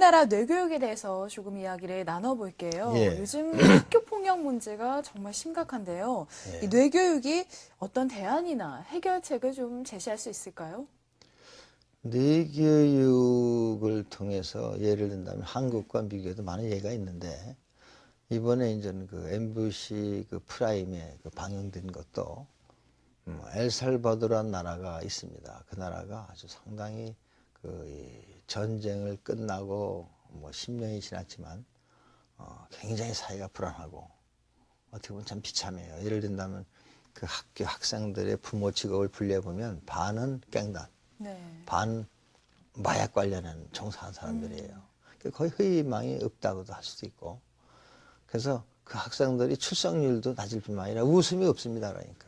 우리나라 뇌교육에 대해서 조금 이야기를 나눠볼게요. 예. 요즘 학교 폭력 문제가 정말 심각한데요. 예. 이 뇌교육이 어떤 대안이나 해결책을 좀 제시할 수 있을까요? 뇌교육을 통해서 예를 든다면 한국과 미국에도 많은 예가 있는데 이번에 이제 그 MBC 그 프라임에 그 방영된 것도 엘살바도라는 나라가 있습니다. 그 나라가 아주 상당히 이 전쟁을 끝나고 뭐 10년이 지났지만 굉장히 사회가 불안하고 어떻게 보면 참 비참해요. 예를 든다면 그 학교 학생들의 부모 직업을 분류해보면 반은 갱단, 네. 반 마약 관련한 종사한 사람들이에요. 거의 희망이 없다고도 할 수도 있고. 그래서 그 학생들이 출석률도 낮을 뿐만 아니라 웃음이 없습니다. 그러니까.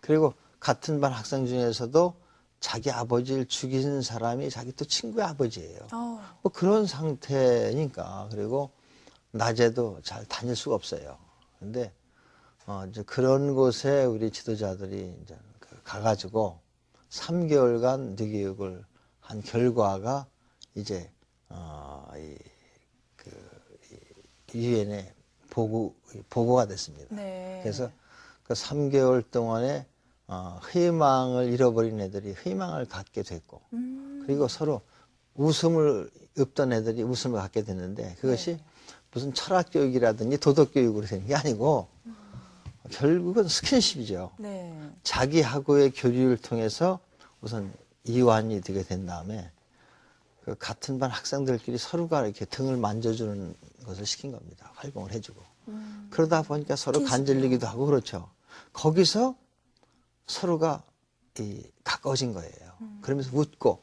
그리고 같은 반 학생 중에서도 자기 아버지를 죽인 사람이 자기 또 친구의 아버지예요. 뭐 그런 상태니까. 그리고 낮에도 잘 다닐 수가 없어요. 근데 이제 그런 곳에 우리 지도자들이 이제 가가지고 3개월간 뇌교육을 한 결과가 이제 유엔에 보고가 됐습니다. 네. 그래서 그 3개월 동안에 희망을 잃어버린 애들이 희망을 갖게 됐고, 그리고 서로 웃음을 없던 애들이 웃음을 갖게 됐는데 그것이 네. 무슨 철학 교육이라든지 도덕 교육으로 되는 게 아니고 결국은 스킨십이죠. 네. 자기하고의 교류를 통해서 우선 이완이 되게 된 다음에 그 같은 반 학생들끼리 서로가 이렇게 등을 만져주는 것을 시킨 겁니다. 활동을 해주고. 그러다 보니까 서로 간질리기도 하고 그렇죠. 거기서 서로가 가까워진 거예요. 그러면서 웃고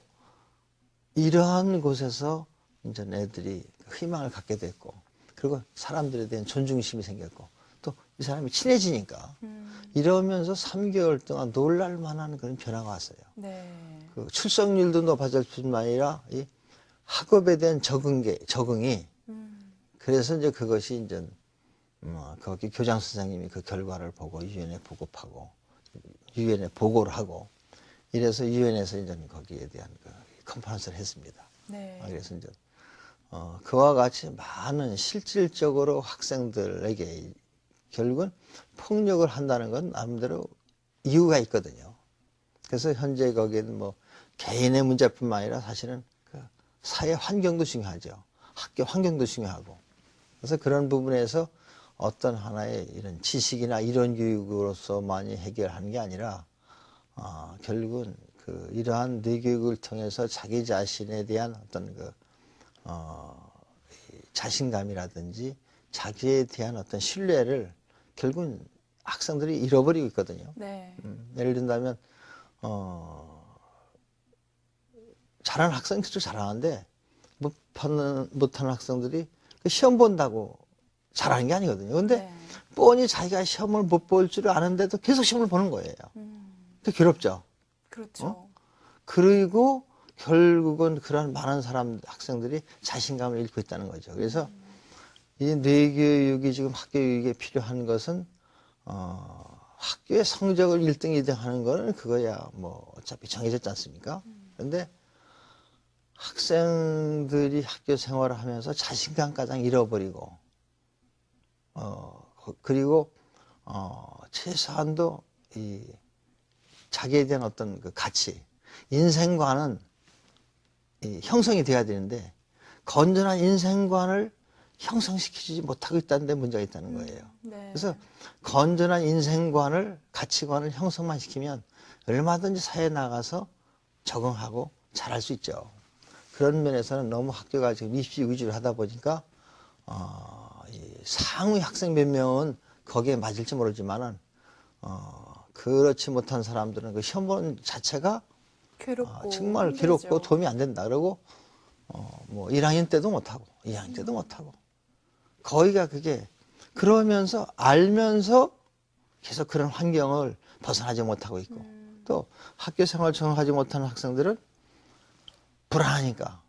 이러한 곳에서 이제 애들이 희망을 갖게 됐고, 그리고 사람들에 대한 존중심이 생겼고, 또 이 사람이 친해지니까 이러면서 3개월 동안 놀랄 만한 그런 변화가 왔어요. 네. 그 출석률도 높아질 뿐만 아니라 이 학업에 대한 적응이 그래서 이제 그것이 이제 거기 교장 선생님이 그 결과를 보고 유엔에 보고하고 유엔에 보고를 하고 이래서 유엔에서 이제 거기에 대한 그 컨퍼런스를 했습니다. 네. 그래서 이제 그와 같이 많은 실질적으로 학생들에게 결국은 폭력을 한다는 건 나름대로 이유가 있거든요. 그래서 현재 거기에는 뭐 개인의 문제뿐만 아니라 사실은 그 사회 환경도 중요하죠. 학교 환경도 중요하고. 그래서 그런 부분에서 어떤 하나의 이런 지식이나 이론 교육으로서만이 해결하는 게 아니라 결국은 그 이러한 뇌교육을 통해서 자기 자신에 대한 어떤 그 자신감이라든지 자기에 대한 어떤 신뢰를 결국은 학생들이 잃어버리고 있거든요. 네. 예를 든다면 잘하는 학생들도 잘하는데 못하는 학생들이 그 시험 본다고 잘하는 게 아니거든요. 근데 네. 뻔히 자기가 시험을 못 볼 줄 아는데도 계속 시험을 보는 거예요. 그 괴롭죠. 그렇죠. 그리고 결국은 그런 많은 학생들이 자신감을 잃고 있다는 거죠. 그래서 이 뇌교육이 지금 학교육에 필요한 것은 학교의 성적을 1등, 2등 하는 거는 그거야 뭐 어차피 정해졌지 않습니까? 그런데 학생들이 학교 생활을 하면서 자신감 가장 잃어버리고 그리고 최소한도 이 자기에 대한 어떤 그 가치, 인생관은 형성이 돼야 되는데 건전한 인생관을 형성시키지 못하고 있다는 데 문제가 있다는 거예요. 네. 그래서 건전한 인생관을, 가치관을 형성만 시키면 얼마든지 사회에 나가서 적응하고 잘할 수 있죠. 그런 면에서는 너무 학교가 지금 입시 위주로 하다 보니까 상위 학생 몇 명은 거기에 맞을지 모르지만은 그렇지 못한 사람들은 그 시험 보는 자체가 괴롭고 정말 힘들죠. 괴롭고 도움이 안 된다. 그러고 뭐 1학년 때도 못하고 2학년 때도 못하고 거기가 그게 그러면서 알면서 계속 그런 환경을 벗어나지 못하고 있고 또 학교 생활 적응하지 못하는 학생들은 불안하니까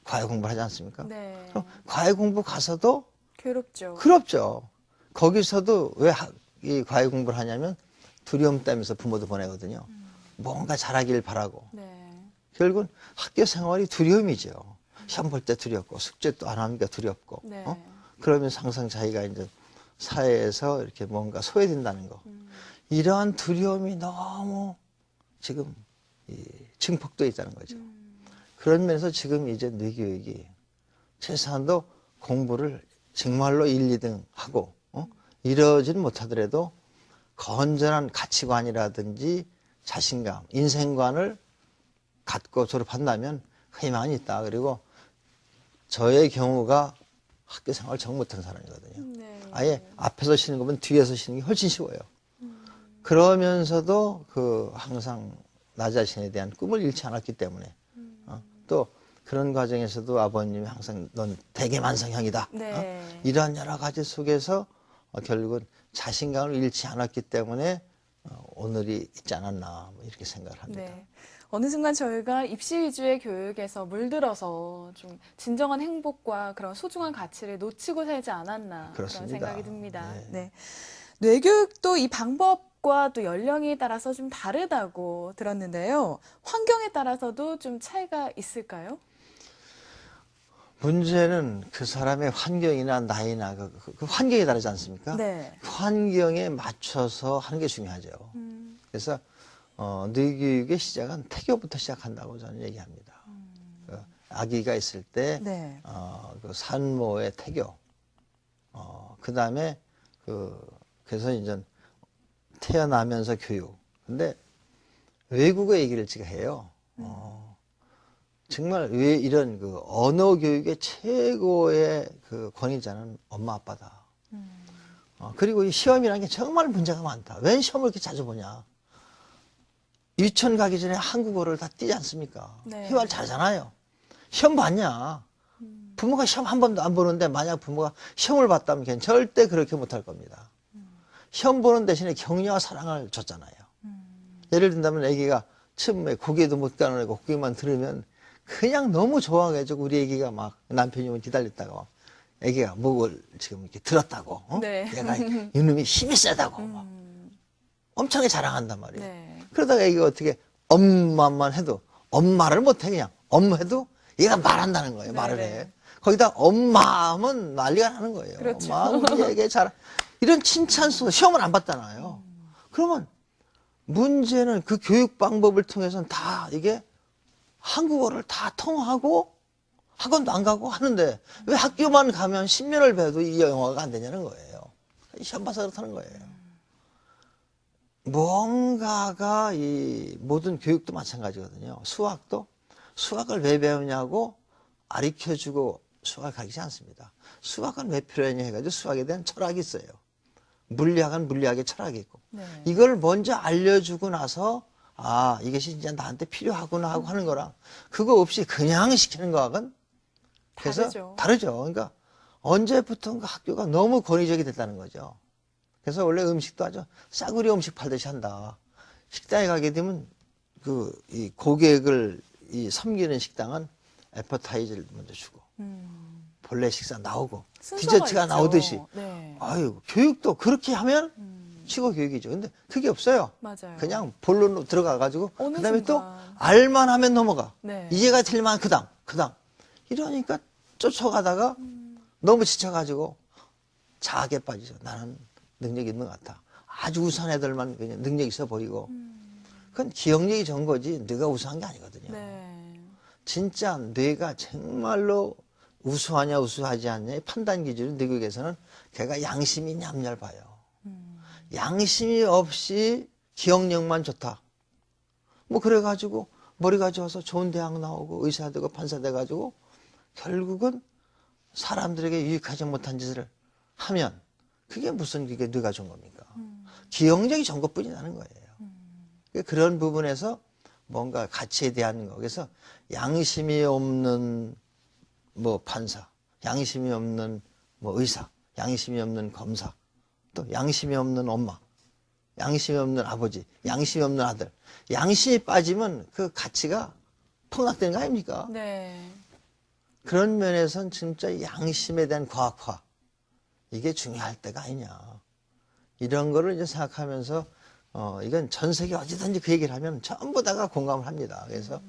과외 공부를 하지 않습니까? 네. 그럼 과외 공부 가서도 괴롭죠. 그렇죠. 거기서도 왜 이 과외 공부를 하냐면 두려움 때문에 부모도 보내거든요. 뭔가 잘하길 바라고. 네. 결국은 학교 생활이 두려움이죠. 시험 볼 때 두렵고 숙제도 안 하니까 두렵고 네. 그러면서 항상 자기가 이제 사회에서 이렇게 뭔가 소외된다는 거. 이러한 두려움이 너무 지금 증폭되어 있다는 거죠. 그런 면에서 지금 이제 뇌교육이 최소한도 공부를 정말로 1, 2등 하고 이러지는 못하더라도 건전한 가치관이라든지 자신감, 인생관을 갖고 졸업한다면 희망이 있다. 그리고 저의 경우가 학교 생활을 정 못한 사람이거든요. 네. 아예 앞에서 쉬는 것보다 뒤에서 쉬는 게 훨씬 쉬워요. 그러면서도 항상 나 자신에 대한 꿈을 잃지 않았기 때문에 또 그런 과정에서도 아버님이 항상 넌 대개만성형이다. 네. 이러한 여러 가지 속에서 결국은 자신감을 잃지 않았기 때문에 오늘이 있지 않았나 이렇게 생각을 합니다. 네. 어느 순간 저희가 입시 위주의 교육에서 물들어서 좀 진정한 행복과 그런 소중한 가치를 놓치고 살지 않았나 그렇습니다. 그런 생각이 듭니다. 네. 네. 뇌교육도 이 방법과 또 연령에 따라서 좀 다르다고 들었는데요. 환경에 따라서도 좀 차이가 있을까요? 문제는 그 사람의 환경이나 나이나 그 환경이 다르지 않습니까? 네. 그 환경에 맞춰서 하는 게 중요하죠. 그래서 뇌교육의 시작은 태교부터 시작한다고 저는 얘기합니다. 그 아기가 있을 때 네. 그 산모의 태교, 그 다음에 그래서 이제 태어나면서 교육. 근데 외국어 얘기를 제가 해요. 정말 왜 이런 언어 교육의 최고의 권위자는 엄마 아빠다. 그리고 이 시험이라는 게 정말 문제가 많다. 왜 시험을 이렇게 자주 보냐? 유치원 가기 전에 한국어를 다 띄지 않습니까? 네. 회화를 잘하잖아요. 시험 봤냐? 부모가 시험 한 번도 안 보는데 만약 부모가 시험을 봤다면 걔는 절대 그렇게 못할 겁니다. 시험 보는 대신에 격려와 사랑을 줬잖아요. 예를 든다면 애기가 처음에 고개도 못 가누고 고개만 들으면 그냥 너무 좋아가지고 우리 애기가 막 남편이 오면 기다렸다가 애기가 목을 지금 이렇게 들었다고. 네. 얘가 이놈이 힘이 세다고 막 엄청나게 자랑한단 말이에요. 네. 그러다가 애기가 어떻게 엄마만 해도 엄마를 못해 그냥 엄해도 얘가 말한다는 거예요. 말을 네네. 해. 거기다 엄마 하면 난리가 나는 거예요. 그렇죠. 막 우리에게 잘 이런 칭찬수 시험을 안 봤잖아요. 그러면 문제는 그 교육 방법을 통해서는 다 이게 한국어를 다 통하고 학원도 안 가고 하는데 왜 학교만 가면 10년을 배워도 이 영어가 안 되냐는 거예요. 시험 봐서 그렇다는 거예요. 뭔가가 이 모든 교육도 마찬가지거든요. 수학도 수학을 왜 배우냐고 가르쳐주고 수학을 가르치지 않습니다. 수학은 왜 필요하냐 해가지고 수학에 대한 철학이 있어요. 물리학은 물리학의 철학이 있고 네. 이걸 먼저 알려주고 나서 아 이것이 진짜 나한테 필요하구나 하고 하는 거랑 그거 없이 그냥 시키는 거하고는 그래서 다르죠. 그러니까 언제부턴가 학교가 너무 권위적이 됐다는 거죠. 그래서 원래 음식도 아주 싸구려 음식 팔듯이 한다. 식당에 가게 되면 이 고객을 섬기는 식당은 애퍼타이저를 먼저 주고 본래 식사 나오고 디저트가 있죠. 나오듯이 네. 아유 교육도 그렇게 하면 최고 교육이죠. 근데 그게 없어요. 맞아요. 그냥 본론으로 들어가 가지고 어느 그다음에 또 순간. 알만 하면 넘어가. 네. 이해가 틀리면 그다음 이러니까 쫓아가다가 너무 지쳐가지고 자학에 빠지죠. 나는 능력이 있는 것 같아. 아주 우수한 애들만 그냥 능력이 있어 보이고 그건 기억력이 좋은 거지 뇌가 우수한 게 아니거든요. 네. 진짜 뇌가 정말로 우수하냐 우수하지 않냐의 판단 기준은 뇌국에서는 걔가 양심이 냠얇아요. 양심이 없이 기억력만 좋다. 뭐 그래가지고 머리가 좋아서 좋은 대학 나오고 의사 되고 판사 돼가지고 결국은 사람들에게 유익하지 못한 짓을 하면 그게 무슨 그게 뇌가 좋은 겁니까? 기억력이 좋은 것뿐이 나는 거예요. 그런 부분에서 뭔가 가치에 대한 거. 그래서 양심이 없는 뭐 판사, 양심이 없는 뭐 의사, 양심이 없는 검사, 또 양심이 없는 엄마, 양심이 없는 아버지, 양심이 없는 아들. 양심이 빠지면 그 가치가 폭락되는 거 아닙니까? 네. 그런 면에서는 진짜 양심에 대한 과학화 이게 중요할 때가 아니냐. 이런 거를 이제 생각하면서 이건 전 세계 어디든지 그 얘기를 하면 전부 다가 공감을 합니다. 그래서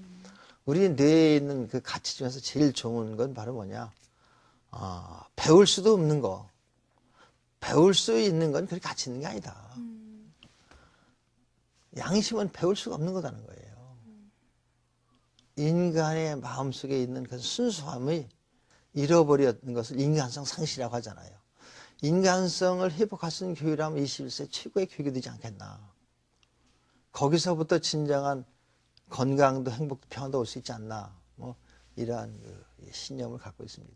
우리 뇌에 있는 그 가치 중에서 제일 좋은 건 바로 뭐냐? 배울 수도 없는 거. 배울 수 있는 건 그렇게 가치 있는 게 아니다. 양심은 배울 수가 없는 거라는 거예요. 인간의 마음속에 있는 그 순수함이 잃어버렸는 것을 인간성 상실이라고 하잖아요. 인간성을 회복할 수 있는 교육이라면 21세 최고의 교육이 되지 않겠나. 거기서부터 진정한 건강도 행복도 평안도 올 수 있지 않나. 뭐 이러한 그 신념을 갖고 있습니다.